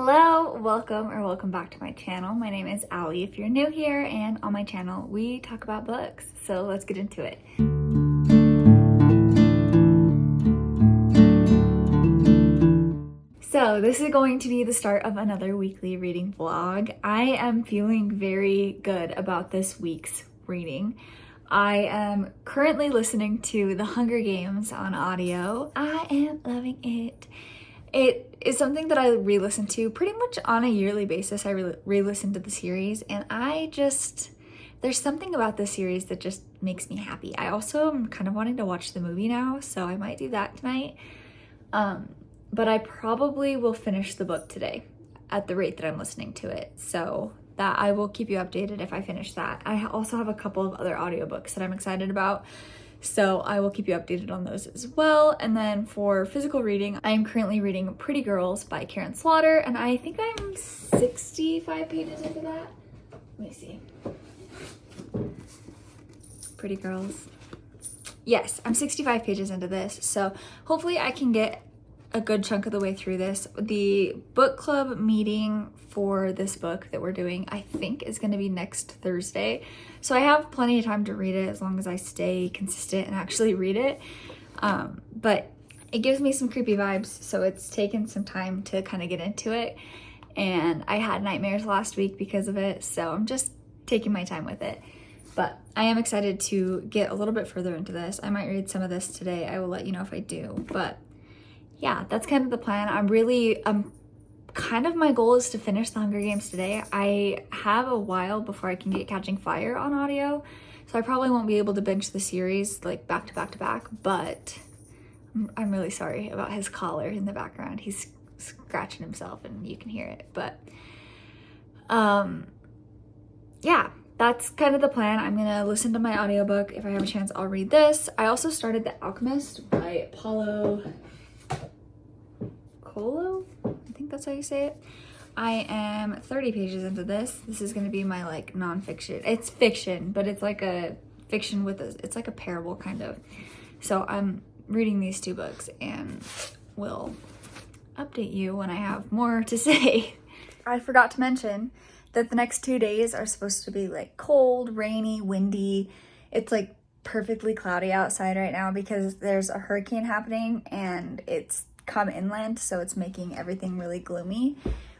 Hello, welcome back to my channel. My name is Allie if you're new here, and on my channel we talk about books. So let's get into it. So this is going to be the start of another weekly reading vlog. I am feeling very good about this week's reading. I am currently listening to The Hunger Games on audio. I am loving it. It is something that I re-listen to pretty much on a yearly basis. I re-listen to the series, and there's something about this series that just makes me happy. I also am kind of wanting to watch the movie now, so I might do that tonight. But I probably will finish the book today at the rate that I'm listening to it. So that I will keep you updated if I finish that. I also have a couple of other audiobooks that I'm excited about, so I will keep you updated on those as well. And then for physical reading, I am currently reading Pretty Girls by Karen Slaughter, and I think I'm 65 pages into that. Let me see. Pretty Girls. Yes, I'm 65 pages into this, so hopefully I can get a good chunk of the way through this. The book club meeting for this book that we're doing, I think, is going to be next Thursday. So I have plenty of time to read it as long as I stay consistent and actually read it. But it gives me some creepy vibes, so it's taken some time to kind of get into it. And I had nightmares last week because of it, so I'm just taking my time with it. But I am excited to get a little bit further into this. I might read some of this today. I will let you know if I do. But yeah, that's kind of the plan. My goal is to finish The Hunger Games today. I have a while before I can get Catching Fire on audio, so I probably won't be able to binge the series like back to back to back, but I'm really sorry about his collar in the background. He's scratching himself and you can hear it, but yeah, that's kind of the plan. I'm gonna listen to my audiobook. If I have a chance, I'll read this. I also started The Alchemist by Paulo Coelho, I think that's how you say it. I am 30 pages into this. This is going to be my like nonfiction. It's fiction, but it's like a fiction it's like a parable kind of. So I'm reading these two books and will update you when I have more to say. I forgot to mention that the next 2 days are supposed to be like cold, rainy, windy. It's like perfectly cloudy outside right now because there's a hurricane happening and it's come inland, so it's making everything really gloomy,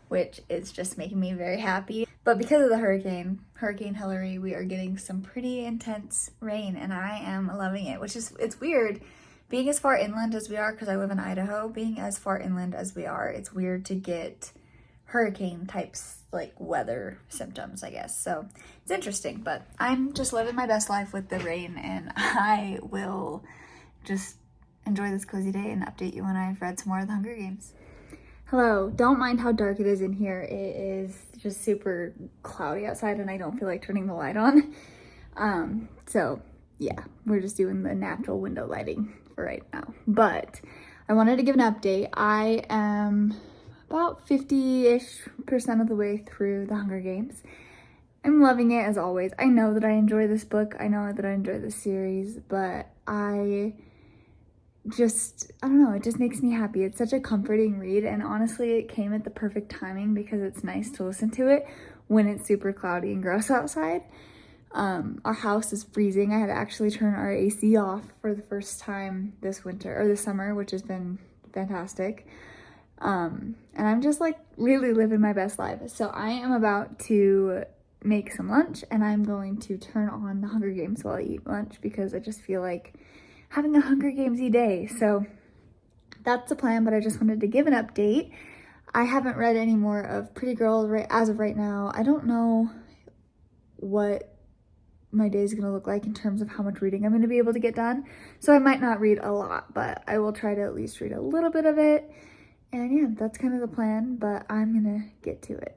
which is just making me very happy. But because of the Hurricane Hillary, we are getting some pretty intense rain, and I am loving it, it's weird being as far inland as we are, because I live in Idaho. Being as far inland as we are, it's weird to get hurricane types like weather symptoms, I guess. So it's interesting, but I'm just living my best life with the rain, and I will just enjoy this cozy day and update you when I've read some more of The Hunger Games. Hello, don't mind how dark it is in here. It is just super cloudy outside and I don't feel like turning the light on. So yeah, we're just doing the natural window lighting for right now. But I wanted to give an update. I am about 50-ish% of the way through The Hunger Games. I'm loving it as always. I know that I enjoy this book. I know that I enjoy this series, but I don't know, it just makes me happy. It's such a comforting read, and honestly, it came at the perfect timing because it's nice to listen to it when it's super cloudy and gross outside. Our house is freezing. I had to actually turn our AC off for the first time this summer, which has been fantastic. And I'm just like really living my best life. So I am about to make some lunch, and I'm going to turn on The Hunger Games while I eat lunch because I just feel like having a Hunger Games-y day. So that's the plan, but I just wanted to give an update. I haven't read any more of Pretty Girl as of right now. I don't know what my day is going to look like in terms of how much reading I'm going to be able to get done. So I might not read a lot, but I will try to at least read a little bit of it. And yeah, that's kind of the plan, but I'm going to get to it.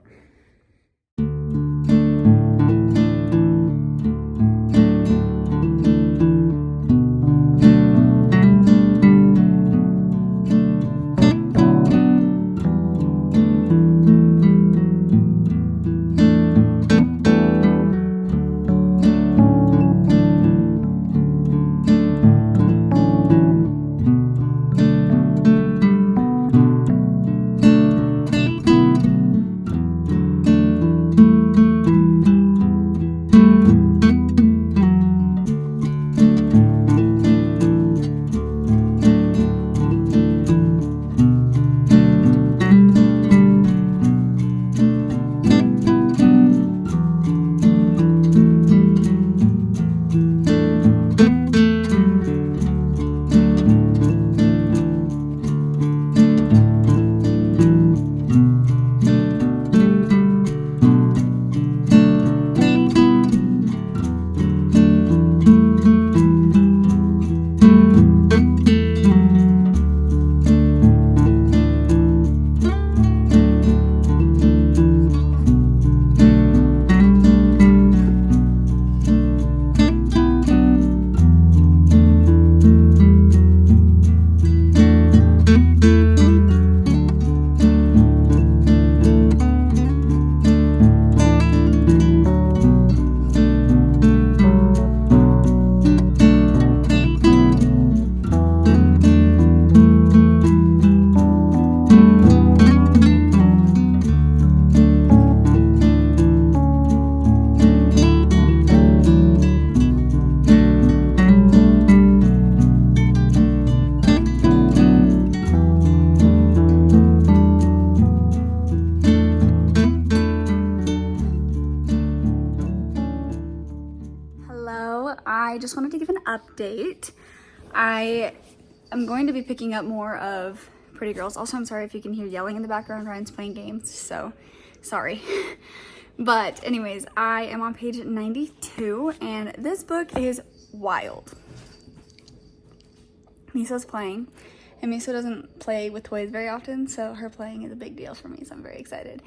I just wanted to give an update. I am going to be picking up more of Pretty Girls. Also, I'm sorry if you can hear yelling in the background. Ryan's playing games, so sorry. But anyways, I am on page 92, and this book is wild. Misa's playing, and Misa doesn't play with toys very often, so her playing is a big deal for me, so I'm very excited.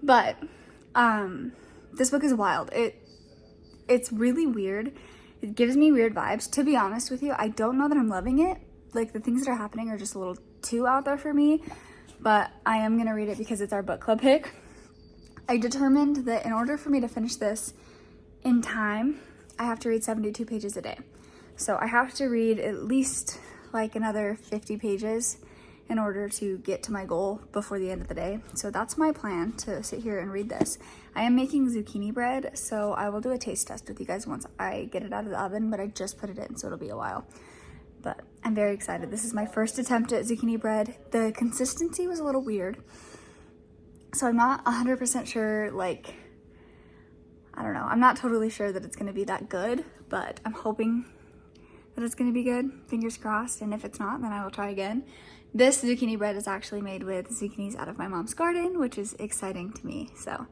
But this book is wild. It's really weird. It gives me weird vibes. To be honest with you, I don't know that I'm loving it. Like, the things that are happening are just a little too out there for me, but I am gonna read it because it's our book club pick. I determined that in order for me to finish this in time, I have to read 72 pages a day. So I have to read at least like another 50 pages in order to get to my goal before the end of the day. So that's my plan, to sit here and read this. I am making zucchini bread, so I will do a taste test with you guys once I get it out of the oven, but I just put it in, so it'll be a while. But I'm very excited. This is my first attempt at zucchini bread. The consistency was a little weird, so I'm not 100% sure, like, I don't know. I'm not totally sure that it's gonna be that good, but I'm hoping that it's gonna be good. Fingers crossed, and if it's not, then I will try again. This zucchini bread is actually made with zucchinis out of my mom's garden, which is exciting to me. So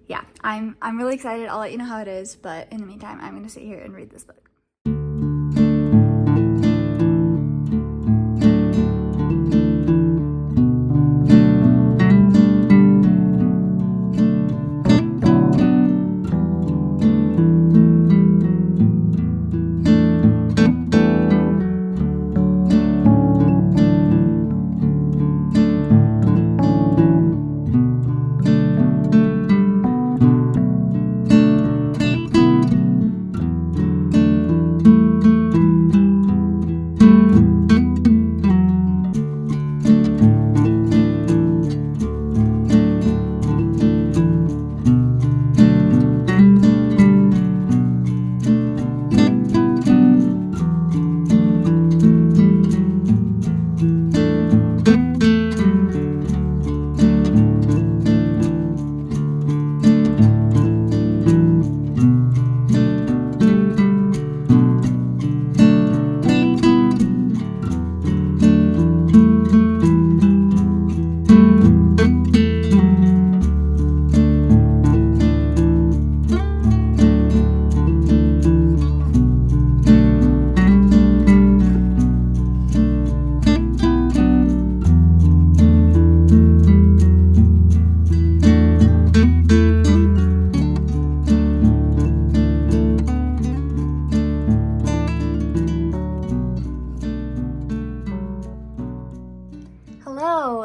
yeah, I'm really excited. I'll let you know how it is, but in the meantime, I'm gonna sit here and read this book.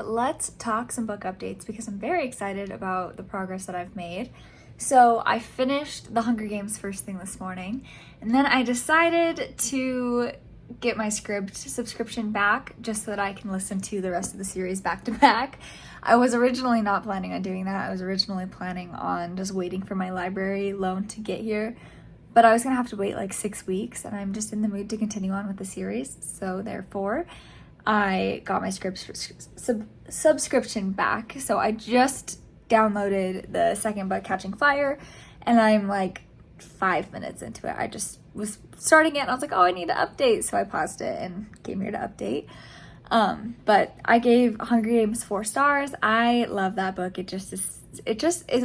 Let's talk some book updates because I'm very excited about the progress that I've made. So I finished The Hunger Games first thing this morning, and then I decided to get my Scribd subscription back just so that I can listen to the rest of the series back to back. I was originally not planning on doing that. I was originally planning on just waiting for my library loan to get here, but I was gonna have to wait like 6 weeks, and I'm just in the mood to continue on with the series. So therefore, I got my subscription back. So I just downloaded the second book, Catching Fire, and I'm like 5 minutes into it. I just was starting it and I was like, oh, I need to update. So I paused it and came here to update. But I gave Hunger Games 4 stars. I love that book. It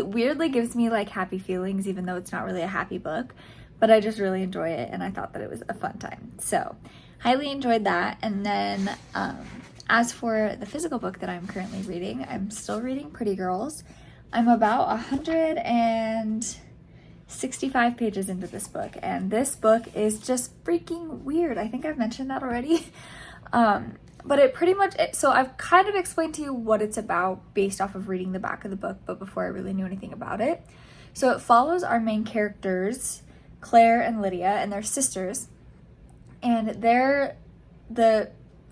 weirdly gives me like happy feelings, even though it's not really a happy book, but I just really enjoy it, and I thought that it was a fun time. So highly enjoyed that. And then as for the physical book that I'm currently reading, I'm still reading Pretty Girls. I'm about 165 pages into this book, and this book is just freaking weird. I think I've mentioned that already. But it pretty much, so I've kind of explained to you what it's about based off of reading the back of the book, but before I really knew anything about it. So it follows our main characters, Claire and Lydia, and they're sisters. And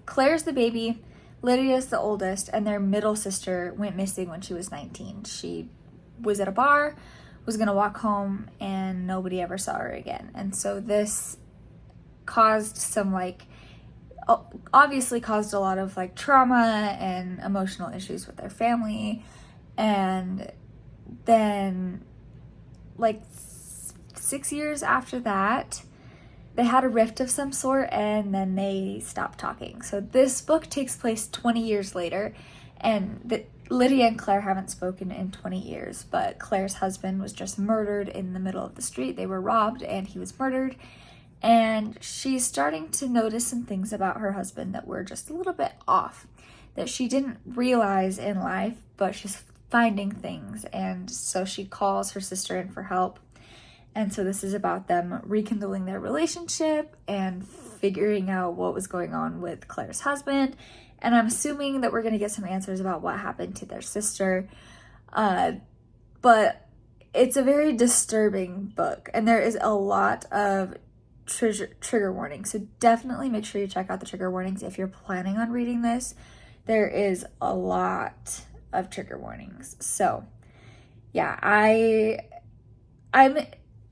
Claire's the baby, Lydia's the oldest, and their middle sister went missing when she was 19. She was at a bar, was gonna walk home, and nobody ever saw her again. And so this caused some obviously caused a lot of trauma and emotional issues with their family. And then 6 years after that, they had a rift of some sort, and then they stopped talking. So this book takes place 20 years later, and Lydia and Claire haven't spoken in 20 years, but Claire's husband was just murdered in the middle of the street. They were robbed and he was murdered. And she's starting to notice some things about her husband that were just a little bit off, that she didn't realize in life, but she's finding things. And so she calls her sister in for help. And so this is about them rekindling their relationship and figuring out what was going on with Claire's husband. And I'm assuming that we're going to get some answers about what happened to their sister. But it's a very disturbing book. And there is a lot of trigger warnings. So definitely make sure you check out the trigger warnings if you're planning on reading this. There is a lot of trigger warnings. So yeah, I'm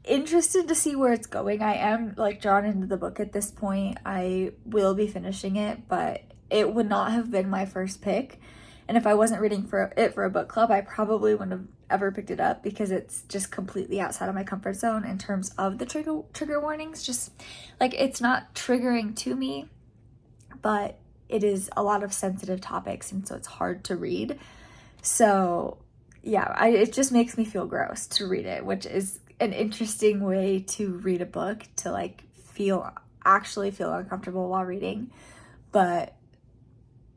interested to see where it's going. I am like drawn into the book at this point. I will be finishing it, but it would not have been my first pick. And if I wasn't reading for a book club, I probably wouldn't have ever picked it up, because it's just completely outside of my comfort zone in terms of the trigger warnings. Just like, it's not triggering to me, but it is a lot of sensitive topics, and so it's hard to read. So yeah, it just makes me feel gross to read it, which is an interesting way to read a book, to like actually feel uncomfortable while reading. But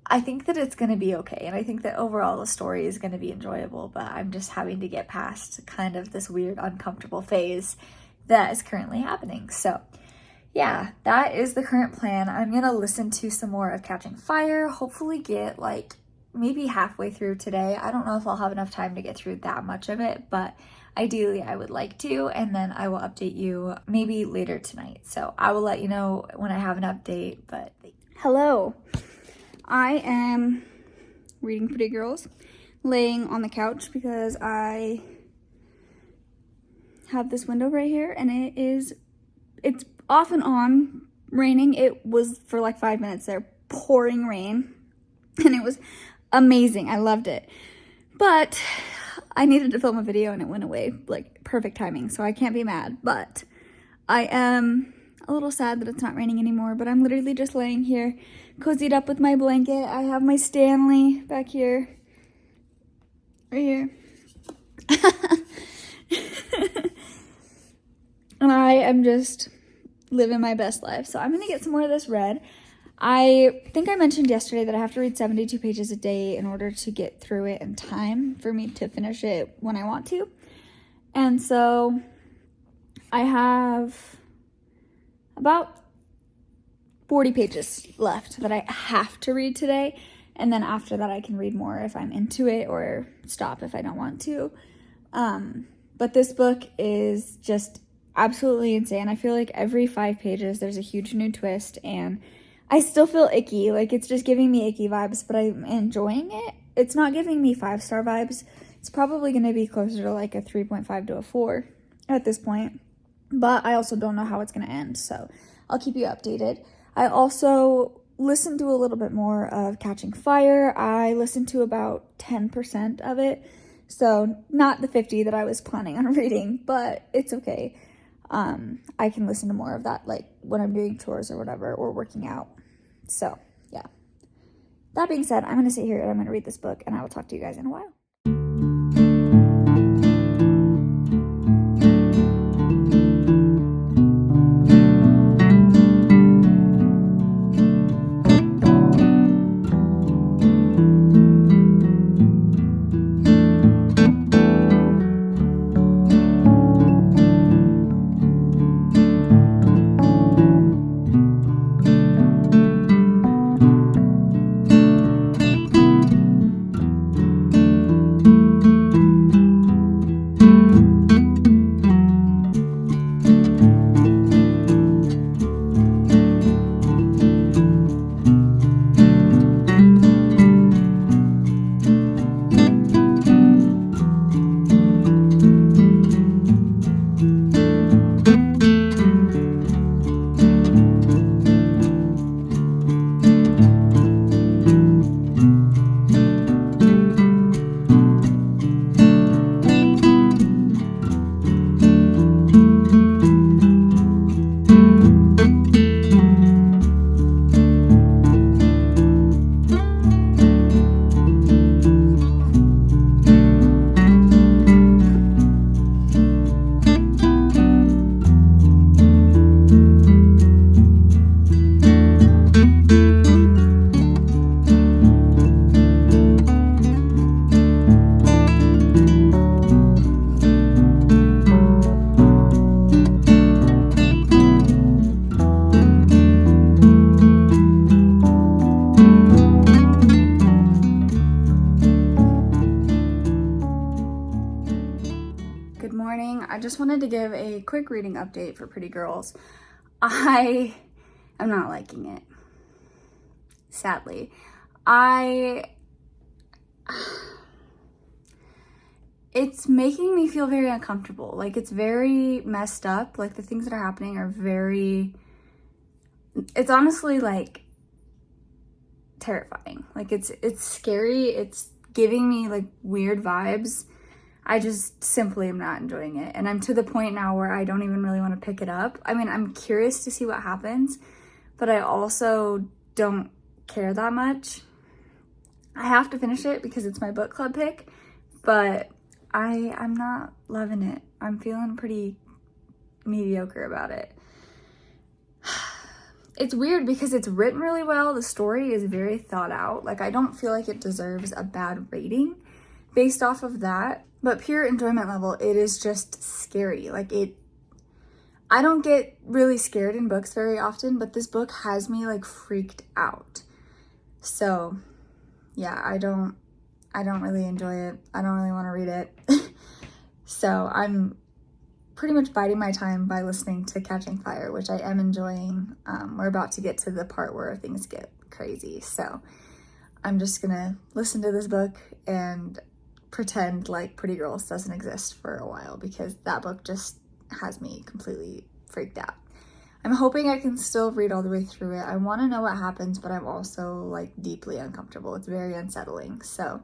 I think that it's going to be okay, and I think that overall the story is going to be enjoyable, but I'm just having to get past kind of this weird uncomfortable phase that is currently happening. So yeah, that is the current plan. I'm going to listen to some more of Catching Fire, hopefully get like maybe halfway through today. I don't know if I'll have enough time to get through that much of it, but ideally I would like to, and then I will update you maybe later tonight. So I will let you know when I have an update. But Hello. I am reading Pretty Girls, laying on the couch because I have this window right here, and it's off and on raining. It was for like 5 minutes there, pouring rain, and it was amazing. I loved it. But I needed to film a video and it went away, like perfect timing, so I can't be mad. But I am a little sad that it's not raining anymore, but I'm literally just laying here, cozied up with my blanket. I have my Stanley back here, right here. And I am just living my best life. So I'm gonna get some more of this read. I think I mentioned yesterday that I have to read 72 pages a day in order to get through it in time for me to finish it when I want to. And so I have about 40 pages left that I have to read today. And then after that, I can read more if I'm into it, or stop if I don't want to. But this book is just absolutely insane. I feel like every 5 pages, there's a huge new twist, and I still feel icky. Like, it's just giving me icky vibes, but I'm enjoying it. It's not giving me 5-star vibes. It's probably going to be closer to like a 3.5 to a 4 at this point. But I also don't know how it's going to end, so I'll keep you updated. I also listened to a little bit more of Catching Fire. I listened to about 10% of it, so not the 50 that I was planning on reading, but it's okay. I can listen to more of that, like when I'm doing chores or whatever, or working out. So yeah, that being said, I'm going to sit here and I'm going to read this book, and I will talk to you guys in a while. morning. I just wanted to give a quick reading update for Pretty Girls. I am not liking it, sadly. It's making me feel very uncomfortable. Like, it's very messed up. Like, the things that are happening are it's honestly like terrifying. Like, it's scary. It's giving me like weird vibes. I just simply am not enjoying it. And I'm to the point now where I don't even really want to pick it up. I mean, I'm curious to see what happens, but I also don't care that much. I have to finish it because it's my book club pick, but I'm not loving it. I'm feeling pretty mediocre about it. It's weird because it's written really well. The story is very thought out. Like, I don't feel like it deserves a bad rating based off of that. But pure enjoyment level, it is just scary. Like, I don't get really scared in books very often, but this book has me like freaked out. So yeah, I don't really enjoy it. I don't really want to read it. So I'm pretty much biding my time by listening to Catching Fire, which I am enjoying. We're about to get to the part where things get crazy. So I'm just gonna listen to this book and pretend like Pretty Girls doesn't exist for a while, because that book just has me completely freaked out. I'm hoping I can still read all the way through it. I want to know what happens, but I'm also like deeply uncomfortable. It's very unsettling. So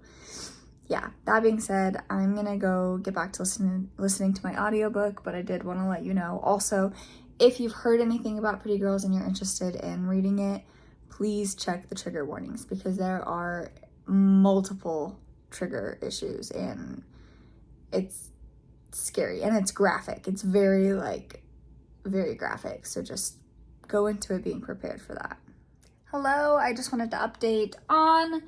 yeah, that being said, I'm gonna go get back to listening to my audiobook, but I did want to let you know also, if you've heard anything about Pretty Girls and you're interested in reading it, please check the trigger warnings, because there are multiple trigger issues and it's scary and it's graphic. It's very graphic, so just go into it being prepared for that. Hello, I just wanted to update on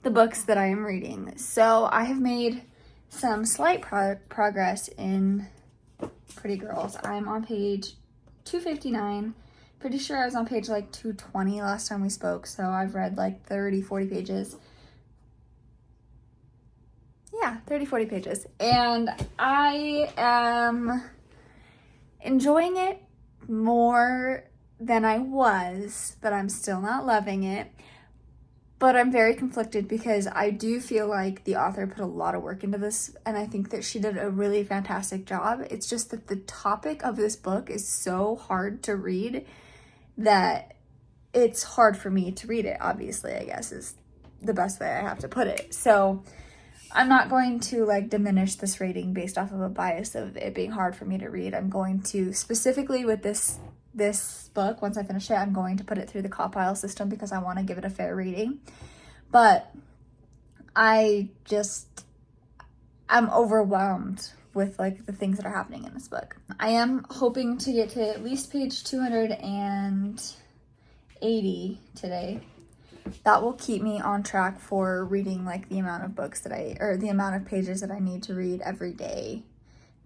the books that I am reading. So I have made some slight progress in Pretty Girls. I'm on page 259. Pretty sure I was on page like 220 last time we spoke, so I've read like 30-40 pages. Yeah, 30-40 pages. And I am enjoying it more than I was, but I'm still not loving it. But I'm very conflicted because I do feel like the author put a lot of work into this, and I think that she did a really fantastic job. It's just that the topic of this book is so hard to read that it's hard for me to read it, obviously, I guess is the best way I have to put it. So I'm not going to like diminish this rating based off of a bias of it being hard for me to read. I'm going to, specifically with this book, once I finish it, I'm going to put it through the compile system because I want to give it a fair rating. But I'm overwhelmed with like the things that are happening in this book. I am hoping to get to at least page 280 today. That will keep me on track for reading like the amount of the amount of pages that I need to read every day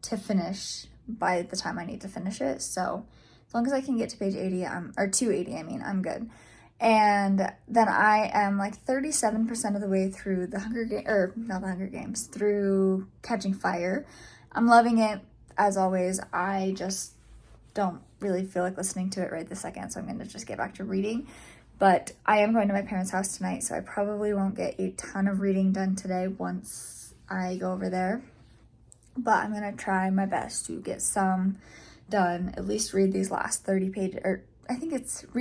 to finish by the time I need to finish it. So as long as I can get to page 80, or 280, I mean, I'm good. And then I am like 37% of the way through through Catching Fire. I'm loving it, as always. I just don't really feel like listening to it right this second, so I'm going to just get back to reading. But I am going to my parents' house tonight, so I probably won't get a ton of reading done today once I go over there. But I'm going to try my best to get some done, at least read these last 30 pages, or I think it's at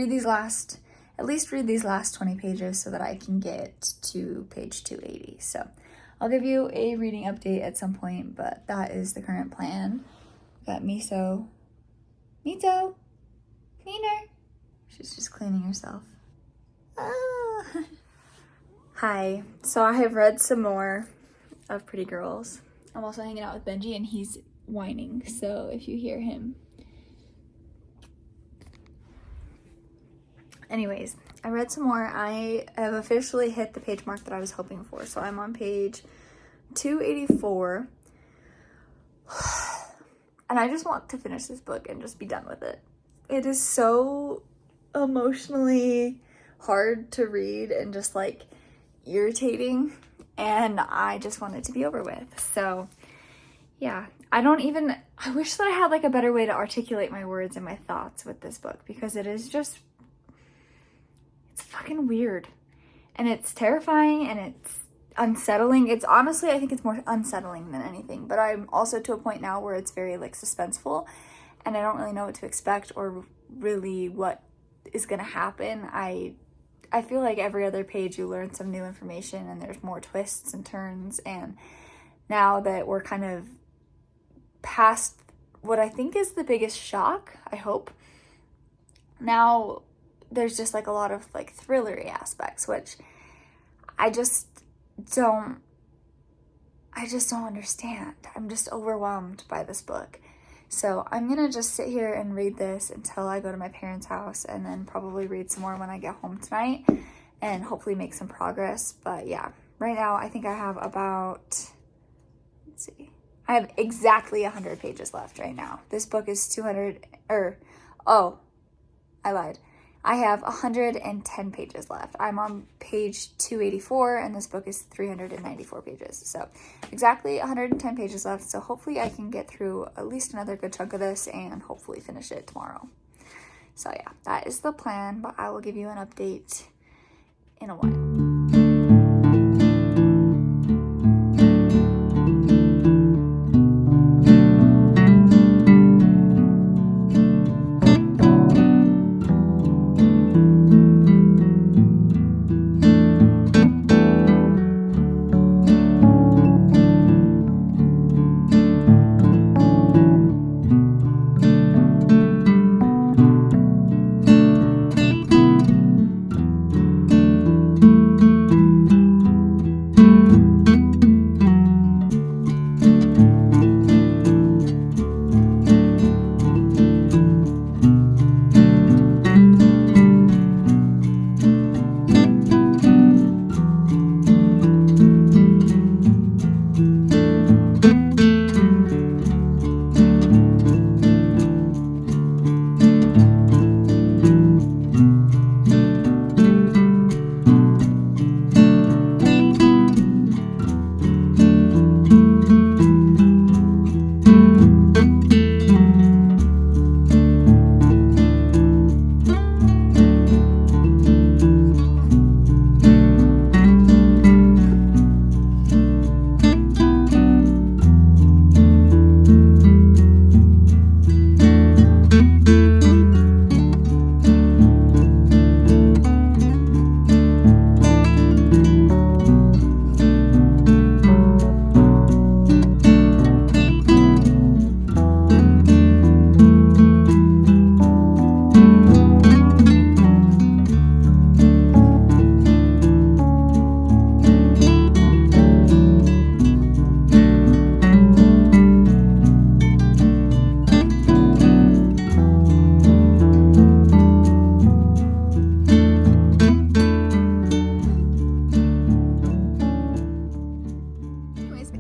least read these last 20 pages so that I can get to page 280. So I'll give you a reading update at some point, but that is the current plan. Got Mito, cleaner. She's just cleaning herself. Ah. Hi, so I have read some more of Pretty Girls. I'm also hanging out with Benji and he's whining, so if you hear him. Anyways, I read some more. I have officially hit the page mark that I was hoping for, so I'm on page 284. And I just want to finish this book and just be done with it. It is so emotionally hard to read and just like irritating, and I just want it to be over with. So yeah, I wish that I had like a better way to articulate my words and my thoughts with this book, because it's fucking weird. And it's terrifying and it's unsettling. It's honestly, I think it's more unsettling than anything, but I'm also to a point now where it's very like suspenseful and I don't really know what to expect or really what is going to happen. I feel like every other page you learn some new information and there's more twists and turns, and now that we're kind of past what I think is the biggest shock, I hope, now there's just like a lot of like thrillery aspects, which I just don't understand. I'm just overwhelmed by this book. So I'm gonna just sit here and read this until I go to my parents' house, and then probably read some more when I get home tonight and hopefully make some progress. But yeah, right now I think I have about, I have exactly 100 pages left right now. This book is 200, I lied. I have 110 pages left. I'm on page 284 and this book is 394 pages. So exactly 110 pages left. So hopefully I can get through at least another good chunk of this and hopefully finish it tomorrow. So yeah, that is the plan, but I will give you an update in a while.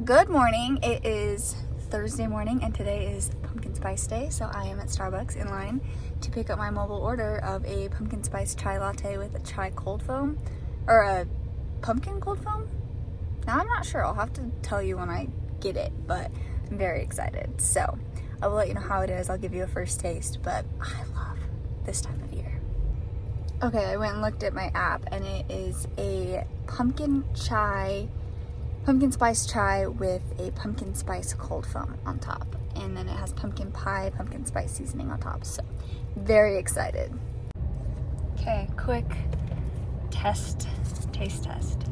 Good morning. It is Thursday morning and today is pumpkin spice day, so I am at Starbucks in line to pick up my mobile order of a pumpkin spice chai latte with a chai cold foam, or a pumpkin cold foam. Now I'm not sure, I'll have to tell you when I get it, but I'm very excited. So I will let you know how it is. I'll give you a first taste, but I love this time of year. Okay, I went and looked at my app and it is a pumpkin spice chai with a pumpkin spice cold foam on top, and then it has pumpkin pie, pumpkin spice seasoning on top. So very excited. Okay, quick taste test.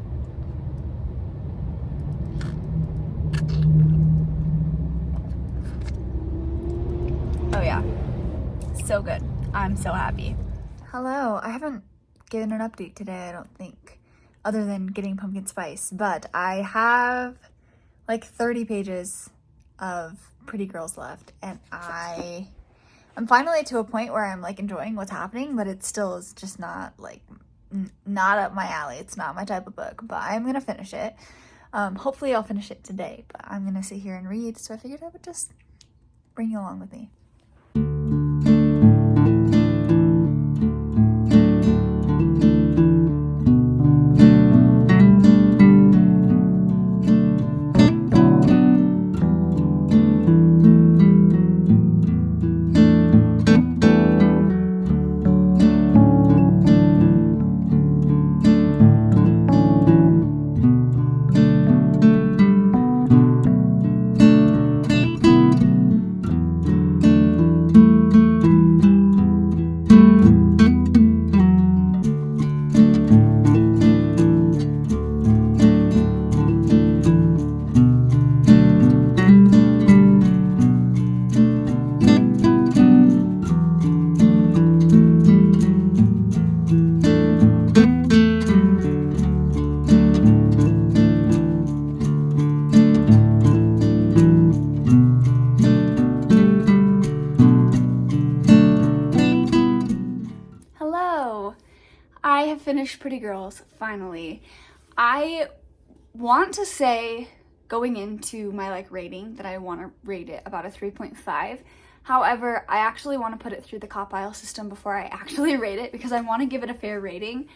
Oh yeah, so good. I'm so happy. Hello, I haven't given an update today, I don't think, other than getting pumpkin spice, but I have like 30 pages of Pretty Girls left, and I'm finally to a point where I'm like enjoying what's happening, but it still is just not like not up my alley. It's not my type of book, but I'm gonna finish it. Hopefully I'll finish it today, but I'm gonna sit here and read, so I figured I would just bring you along with me. finished Pretty Girls, finally. I want to say, going into my like rating, that I want to rate it about a 3.5. However, I actually want to put it through the Copile system before I actually rate it, because I want to give it a fair rating.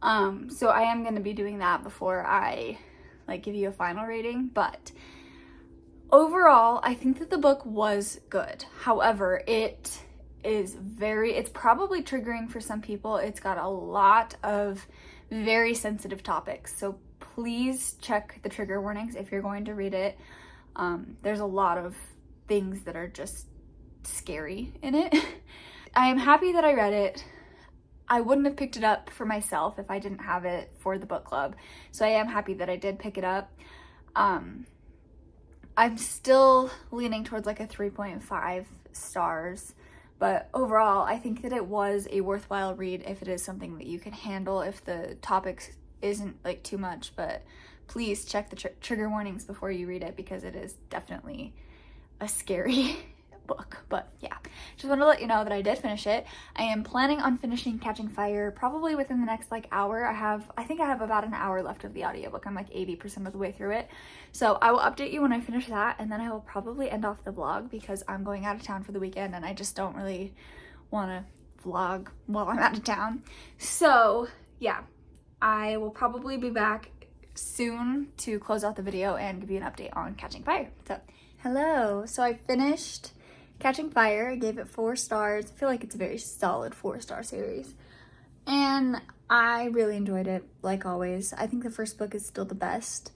So I am going to be doing that before I like give you a final rating. But overall, I think that the book was good. However, it's probably triggering for some people. It's got a lot of very sensitive topics, so please check the trigger warnings if you're going to read it. There's a lot of things that are just scary in it. I am happy that I read it. I wouldn't have picked it up for myself if I didn't have it for the book club, so I am happy that I did pick it up. I'm still leaning towards like a 3.5 stars, but overall I think that it was a worthwhile read if it is something that you can handle, if the topics isn't like too much. But please check the trigger warnings before you read it, because it is definitely a scary book. But yeah, just wanted to let you know that I did finish it. I am planning on finishing Catching Fire probably within the next like hour. I think I have about an hour left of the audiobook. I'm like 80% of the way through it. So I will update you when I finish that, and then I will probably end off the vlog because I'm going out of town for the weekend and I just don't really want to vlog while I'm out of town. So yeah, I will probably be back soon to close out the video and give you an update on Catching Fire. So hello. So I finished Catching Fire. I gave it 4 stars. I feel like it's a very solid 4-star series. And I really enjoyed it, like always. I think the first book is still the best.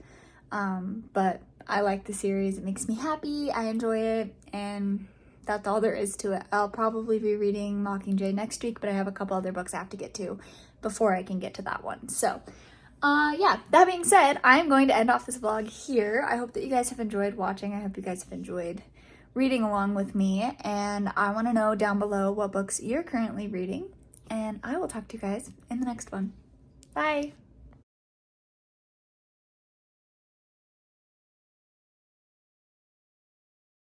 But I like the series. It makes me happy. I enjoy it. And that's all there is to it. I'll probably be reading Mockingjay next week, but I have a couple other books I have to get to before I can get to that one. So yeah, that being said, I'm going to end off this vlog here. I hope that you guys have enjoyed watching. I hope you guys have enjoyed reading along with me, and I want to know down below what books you're currently reading, and I will talk to you guys in the next one. Bye!